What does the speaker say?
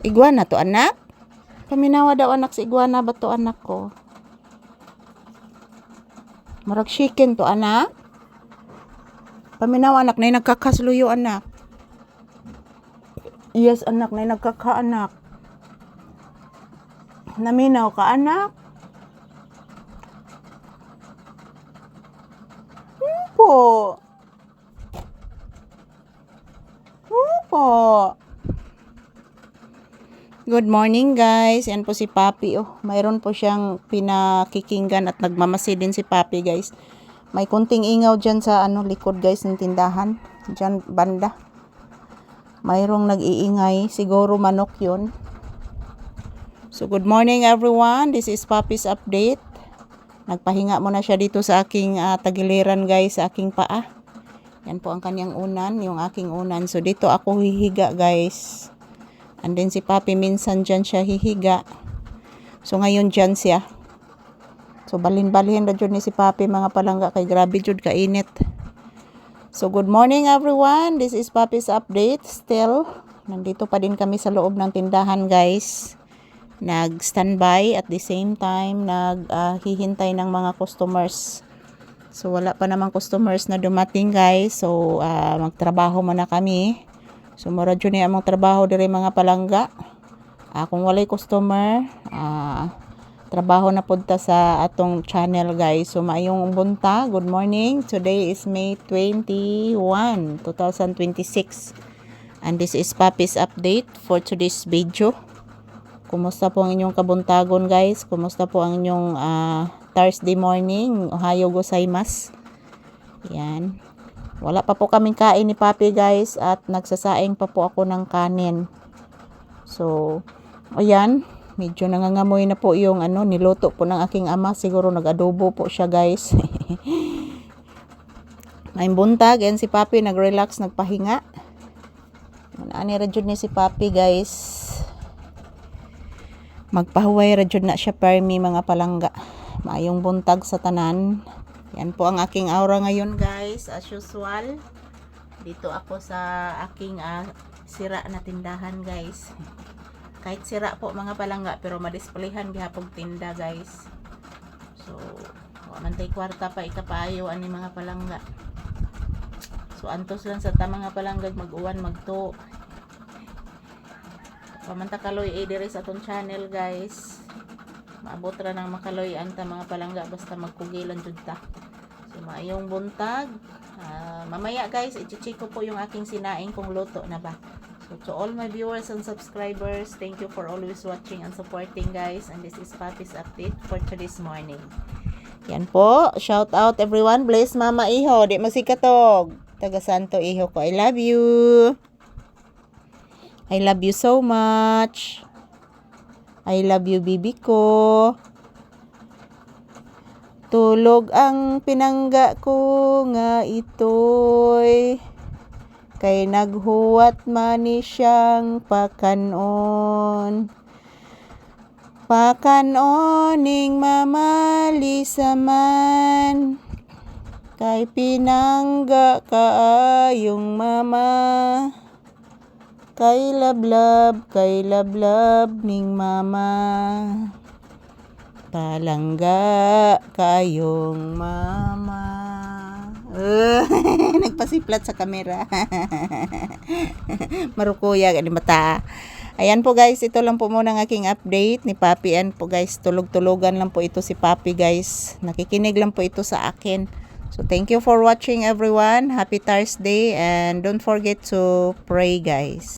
Iguana to anak? Paminawa daw anak si iguana ba to anak ko? Marag chicken to anak? Paminawa anak na nagkakasluyo anak. Yes anak na nagkakaanak. Naminaw ka anak? Po. Po. Good morning guys. Yan po si Papi. Oh, mayroon po siyang pinakikinggan at nagmamasid din si Papi guys. May kunting ingaw dyan sa likod guys ng tindahan. Dyan banda. Mayroong nag-iingay. Siguro manok yun. So good morning everyone. This is Papi's update. Nagpahinga muna siya dito sa aking tagiliran guys, sa aking paa. Yan po ang kanyang unan, yung aking unan. So dito ako hihiga guys. And then si Papi minsan dyan siya hihiga. So ngayon dyan siya. So balhin-balhin na dyan ni si Papi mga palangga, kay grabe dyan kainit. So good morning everyone. This is Papi's update. Still, nandito pa din kami sa loob ng tindahan guys. Nag-standby at the same time naghihintay ng mga customers. So wala pa namang customers na dumating guys. So magtrabaho muna kami. So mura dyan niya among trabaho diri mga palangga. Kung walay customer, trabaho na punta sa atong channel guys. So maayong bunta. Good morning. Today is May 21, 2026. And this is Papi's update for today's video. Kumusta po ang inyong kabuntagon guys? Kumusta po ang inyong Thursday morning? Ohayo gozaimasu. Yan. Wala pa po kaming kain ni Papi guys at nagsasaing pa po ako ng kanin. So, ayan. Medyo nangangamoy na po yung niluto po ng aking ama. Siguro nag-adobo po siya guys. May buntag. Yan si Papi nag-relax, nagpahinga. Ani radyo ni si Papi guys. Magpahuway radyo na siya permi mga palangga. Maayong buntag sa tanan. Yan po ang aking aura ngayon guys. As usual. Dito ako sa aking sira na tindahan guys. Kahit sira po mga palangga pero madisplayhan gihapon tinda guys. So, mantay kwarta pa ikapayo ani mga palangga. So antos lang sa mga palangga mag-uwan magto. Pamanta kaloy diri sa atong channel guys. Maabot ra nang makaloy anta mga palangga basta magkugilan jud ta. So maayong buntag. Mamaya guys i-check ko po yung aking sinaing kung luto na ba. So to all my viewers and subscribers, thank you for always watching and supporting guys. And this is Papi's update for today's morning. Yan po. Shout out everyone. Bless Mama Iho. Di masikatog. Taga Santo Iho ko. I love you. I love you so much. I love you, bibi ko. Tulog ang pinangga ko nga itoy. Kay naghuwat mani siyang pakanon. Pakanoning mamalisaman. Kay pinangga kaayong mama. Kay lablab ning mama. Palangga kayong mama. Nagpasiplat sa kamera. Marukuya gani mata. Ayan po guys, ito lang po muna ang aking update ni Papi. And po guys, tulog-tulogan lang po ito si Papi guys. Nakikinig lang po ito sa akin. So thank you for watching everyone. Happy Thursday and don't forget to pray guys.